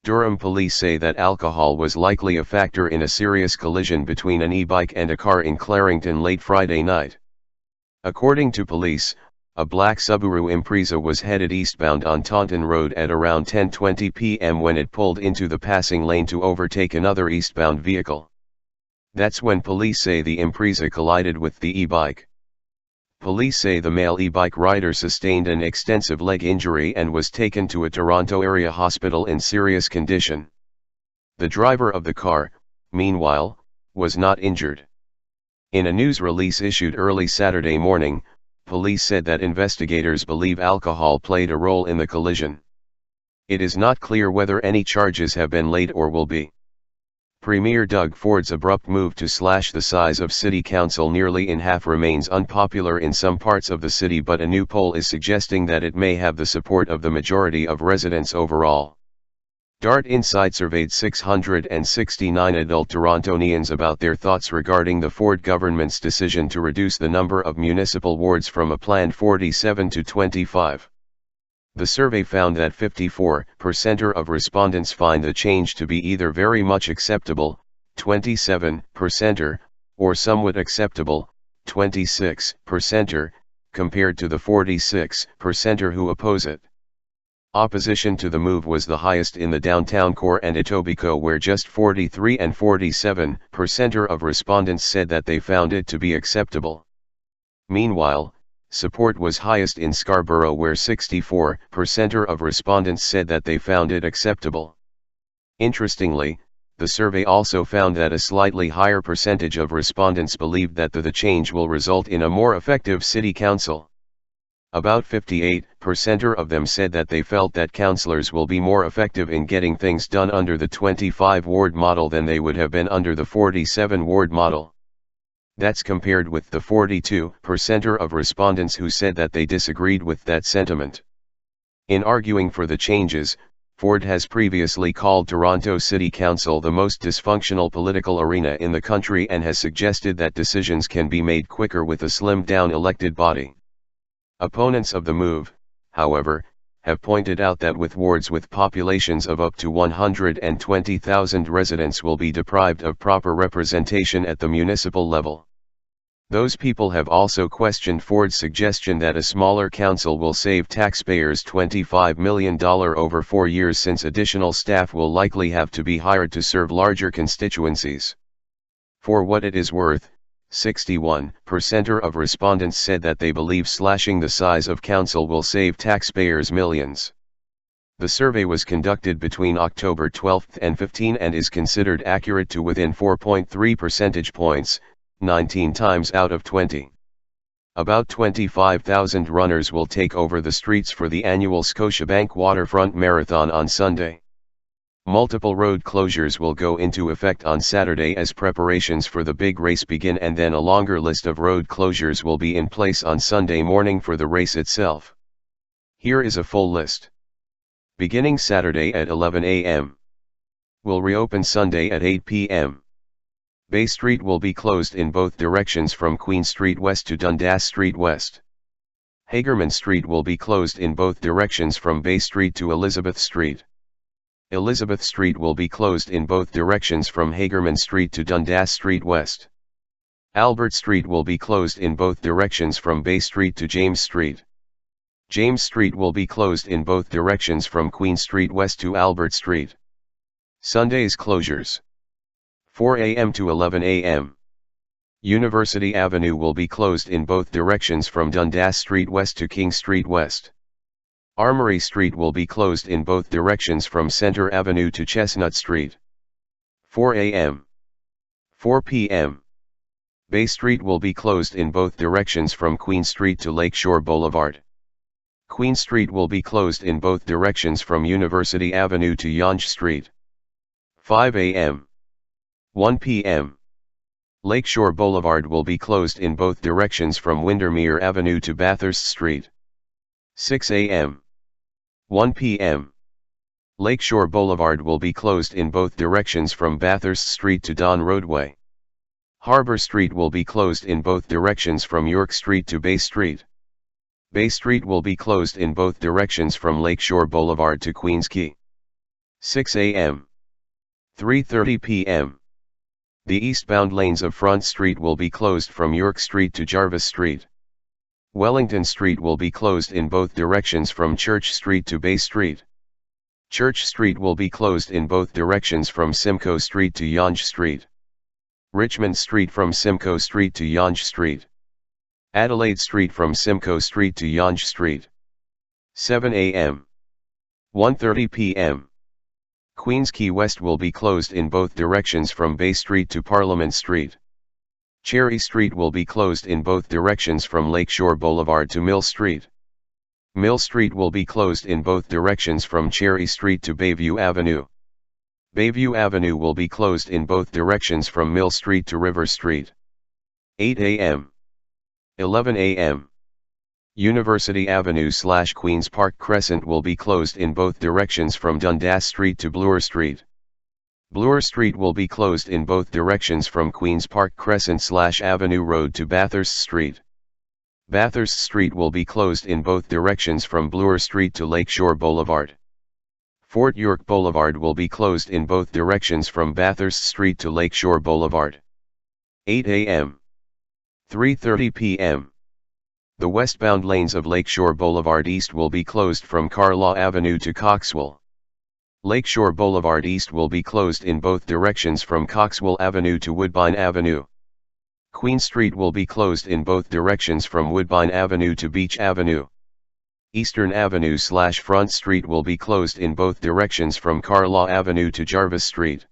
Durham police say that alcohol was likely a factor in a serious collision between an e-bike and a car in Clarington late Friday night. According to police, a black Subaru Impreza was headed eastbound on Taunton Road at around 10:20 p.m. when it pulled into the passing lane to overtake another eastbound vehicle. That's when police say the Impreza collided with the e-bike. Police say the male e-bike rider sustained an extensive leg injury and was taken to a Toronto area hospital in serious condition. The driver of the car, meanwhile, was not injured. In a news release issued early Saturday morning, police said that investigators believe alcohol played a role in the collision. It is not clear whether any charges have been laid or will be. Premier Doug Ford's abrupt move to slash the size of city council nearly in half remains unpopular in some parts of the city, but a new poll is suggesting that it may have the support of the majority of residents overall. Dart Insight surveyed 669 adult Torontonians about their thoughts regarding the Ford government's decision to reduce the number of municipal wards from a planned 47 to 25. The survey found that 54% of respondents find the change to be either very much acceptable, 27%, or somewhat acceptable, 26%, compared to the 46% who oppose it. Opposition to the move was the highest in the downtown core and Etobicoke, where just 43 and 47% of respondents said that they found it to be acceptable. Meanwhile, support was highest in Scarborough, where 64% of respondents said that they found it acceptable. Interestingly, the survey also found that a slightly higher percentage of respondents believed that the change will result in a more effective city council. About 58% of them said that they felt that councillors will be more effective in getting things done under the 25-ward model than they would have been under the 47-ward model. That's compared with the 42% of respondents who said that they disagreed with that sentiment. In arguing for the changes, Ford has previously called Toronto City Council the most dysfunctional political arena in the country and has suggested that decisions can be made quicker with a slimmed-down elected body. Opponents of the move, however, have pointed out that with wards with populations of up to 120,000 residents will be deprived of proper representation at the municipal level. Those people have also questioned Ford's suggestion that a smaller council will save taxpayers $25 million over 4 years, since additional staff will likely have to be hired to serve larger constituencies. For what it is worth, 61% of respondents said that they believe slashing the size of council will save taxpayers millions. The survey was conducted between October 12 and 15 and is considered accurate to within 4.3 percentage points, 19 times out of 20. About 25,000 runners will take over the streets for the annual Scotiabank Waterfront Marathon on Sunday. Multiple road closures will go into effect on Saturday as preparations for the big race begin, and then a longer list of road closures will be in place on Sunday morning for the race itself. Here is a full list. Beginning Saturday at 11 a.m. Will reopen Sunday at 8 p.m. Bay Street will be closed in both directions from Queen Street West to Dundas Street West. Hagerman Street will be closed in both directions from Bay Street to Elizabeth Street. Elizabeth Street will be closed in both directions from Hagerman Street to Dundas Street West. Albert Street will be closed in both directions from Bay Street to James Street. James Street will be closed in both directions from Queen Street West to Albert Street. Sunday's closures: 4 a.m. to 11 a.m. University Avenue will be closed in both directions from Dundas Street West to King Street West. Armory Street will be closed in both directions from Center Avenue to Chestnut Street. 4 a.m. 4 p.m. Bay Street will be closed in both directions from Queen Street to Lakeshore Boulevard. Queen Street will be closed in both directions from University Avenue to Yonge Street. 5 a.m. 1 p.m. Lakeshore Boulevard will be closed in both directions from Windermere Avenue to Bathurst Street. 6 a.m. 1 p.m. Lakeshore Boulevard will be closed in both directions from Bathurst Street to Don Roadway. Harbour Street will be closed in both directions from York Street to Bay Street. Bay Street will be closed in both directions from Lakeshore Boulevard to Queens Quay. 6 a.m. 3:30 p.m. The eastbound lanes of Front Street will be closed from York Street to Jarvis Street. Wellington Street will be closed in both directions from Church Street to Bay Street. Church Street will be closed in both directions from Simcoe Street to Yonge Street. Richmond Street from Simcoe Street to Yonge Street. Adelaide Street from Simcoe Street to Yonge Street. 7 a.m. 1:30 p.m. Queens Quay West will be closed in both directions from Bay Street to Parliament Street. Cherry Street will be closed in both directions from Lakeshore Boulevard to Mill Street. Mill Street will be closed in both directions from Cherry Street to Bayview Avenue. Bayview Avenue will be closed in both directions from Mill Street to River Street. 8 a.m. 11 a.m. University Avenue/Queen's Park Crescent will be closed in both directions from Dundas Street to Bloor Street. Bloor Street will be closed in both directions from Queen's Park Crescent/Avenue Road to Bathurst Street. Bathurst Street will be closed in both directions from Bloor Street to Lakeshore Boulevard. Fort York Boulevard will be closed in both directions from Bathurst Street to Lakeshore Boulevard. 8 a.m. 3:30 p.m. The westbound lanes of Lakeshore Boulevard East will be closed from Carlaw Avenue to Coxwell. Lakeshore Boulevard East will be closed in both directions from Coxwell Avenue to Woodbine Avenue. Queen Street will be closed in both directions from Woodbine Avenue to Beach Avenue. Eastern Avenue/Front Street will be closed in both directions from Carlaw Avenue to Jarvis Street.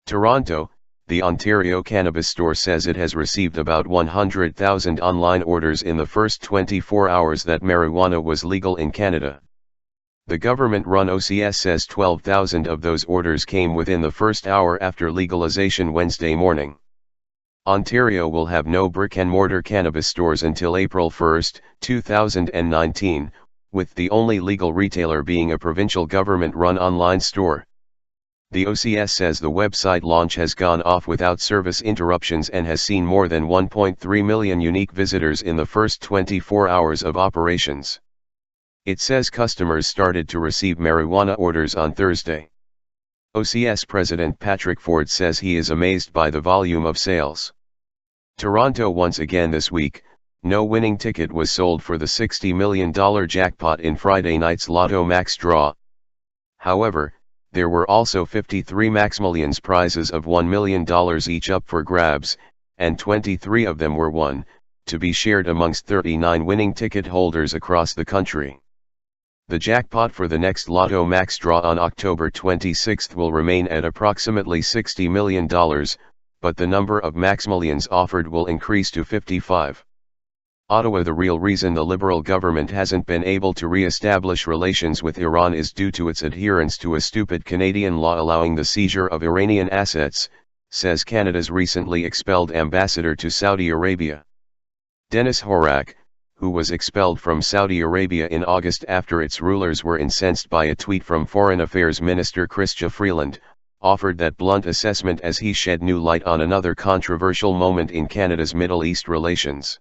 Toronto, the Ontario Cannabis Store says it has received about 100,000 online orders in the first 24 hours that marijuana was legal in Canada. The government-run OCS says 12,000 of those orders came within the first hour after legalization Wednesday morning. Ontario will have no brick-and-mortar cannabis stores until April 1, 2019, with the only legal retailer being a provincial government-run online store. The OCS says the website launch has gone off without service interruptions and has seen more than 1.3 million unique visitors in the first 24 hours of operations. It says customers started to receive marijuana orders on Thursday. OCS President Patrick Ford says he is amazed by the volume of sales. Toronto once again this week, no winning ticket was sold for the $60 million jackpot in Friday night's Lotto Max draw. However, there were also 53 MaxMillions prizes of $1 million each up for grabs, and 23 of them were won, to be shared amongst 39 winning ticket holders across the country. The jackpot for the next Lotto Max draw on October 26 will remain at approximately $60 million, but the number of MaxMillions offered will increase to 55. Ottawa. The real reason the Liberal government hasn't been able to re-establish relations with Iran is due to its adherence to a stupid Canadian law allowing the seizure of Iranian assets, says Canada's recently expelled ambassador to Saudi Arabia. Denis Horak, who was expelled from Saudi Arabia in August after its rulers were incensed by a tweet from Foreign Affairs Minister Chrystia Freeland, offered that blunt assessment as he shed new light on another controversial moment in Canada's Middle East relations.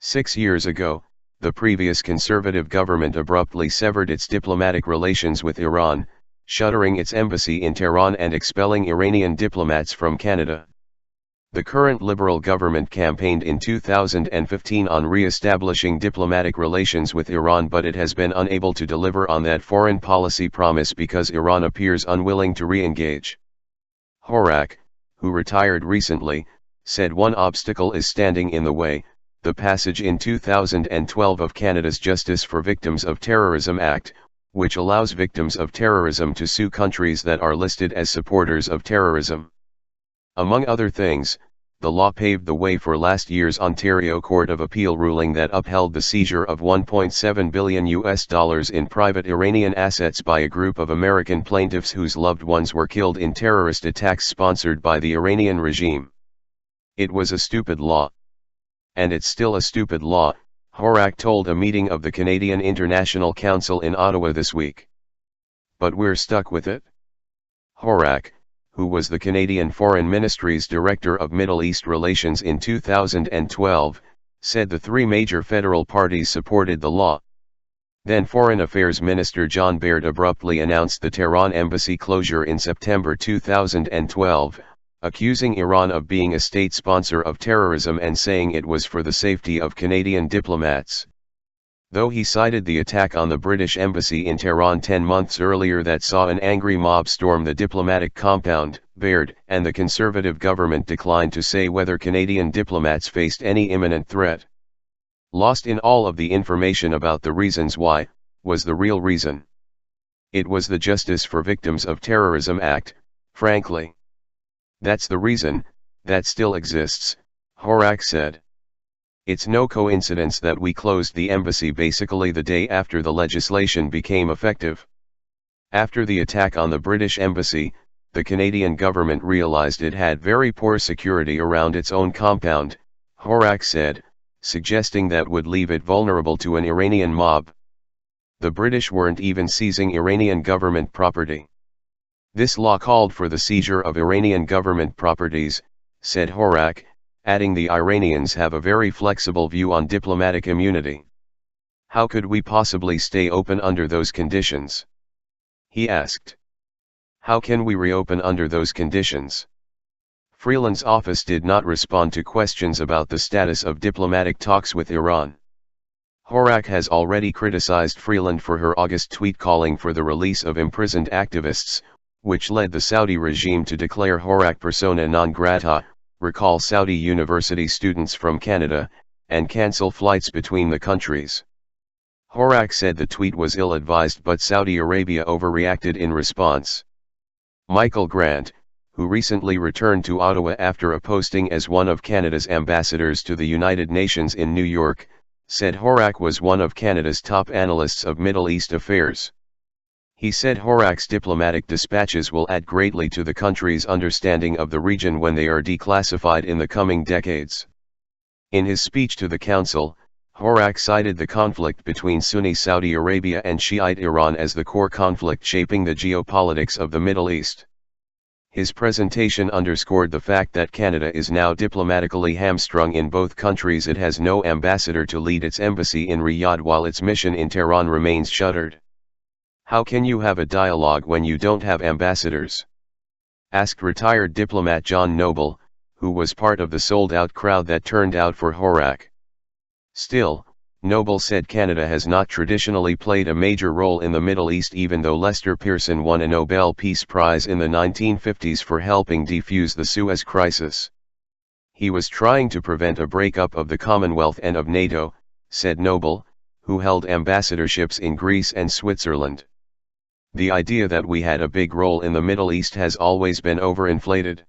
6 years ago, the previous Conservative government abruptly severed its diplomatic relations with Iran, shuttering its embassy in Tehran and expelling Iranian diplomats from Canada. The current Liberal government campaigned in 2015 on re-establishing diplomatic relations with Iran, but it has been unable to deliver on that foreign policy promise because Iran appears unwilling to re-engage. Horak, who retired recently, said one obstacle is standing in the way: the passage in 2012 of Canada's Justice for Victims of Terrorism Act, which allows victims of terrorism to sue countries that are listed as supporters of terrorism. Among other things, the law paved the way for last year's Ontario Court of Appeal ruling that upheld the seizure of $1.7 billion in private Iranian assets by a group of American plaintiffs whose loved ones were killed in terrorist attacks sponsored by the Iranian regime. It was a stupid law. And it's still a stupid law, Horak told a meeting of the Canadian International Council in Ottawa this week. But we're stuck with it? Horak, who was the Canadian Foreign Ministry's Director of Middle East Relations in 2012, said the three major federal parties supported the law. Then Foreign Affairs Minister John Baird abruptly announced the Tehran embassy closure in September 2012, accusing Iran of being a state sponsor of terrorism and saying it was for the safety of Canadian diplomats. Though he cited the attack on the British embassy in Tehran 10 months earlier that saw an angry mob storm the diplomatic compound, Baird and the Conservative government declined to say whether Canadian diplomats faced any imminent threat. Lost in all of the information about the reasons why, was the real reason. It was the Justice for Victims of Terrorism Act, frankly. That's the reason, that still exists, Horak said. It's no coincidence that we closed the embassy basically the day after the legislation became effective. After the attack on the British embassy, the Canadian government realized it had very poor security around its own compound, Horak said, suggesting that would leave it vulnerable to an Iranian mob. The British weren't even seizing Iranian government property. This law called for the seizure of Iranian government properties, said Horak, adding the Iranians have a very flexible view on diplomatic immunity. How could we possibly stay open under those conditions? He asked. How can we reopen under those conditions? Freeland's office did not respond to questions about the status of diplomatic talks with Iran. Horak has already criticized Freeland for her August tweet calling for the release of imprisoned activists, which led the Saudi regime to declare Horak persona non grata, recall Saudi university students from Canada, and cancel flights between the countries. Horak said the tweet was ill-advised but Saudi Arabia overreacted in response. Michael Grant, who recently returned to Ottawa after a posting as one of Canada's ambassadors to the United Nations in New York, said Horak was one of Canada's top analysts of Middle East affairs. He said Horak's diplomatic dispatches will add greatly to the country's understanding of the region when they are declassified in the coming decades. In his speech to the Council, Horak cited the conflict between Sunni Saudi Arabia and Shiite Iran as the core conflict shaping the geopolitics of the Middle East. His presentation underscored the fact that Canada is now diplomatically hamstrung in both countries. It has no ambassador to lead its embassy in Riyadh while its mission in Tehran remains shuttered. How can you have a dialogue when you don't have ambassadors? Asked retired diplomat John Noble, who was part of the sold-out crowd that turned out for Horak. Still, Noble said Canada has not traditionally played a major role in the Middle East even though Lester Pearson won a Nobel Peace Prize in the 1950s for helping defuse the Suez Crisis. He was trying to prevent a breakup of the Commonwealth and of NATO, said Noble, who held ambassadorships in Greece and Switzerland. The idea that we had a big role in the Middle East has always been overinflated.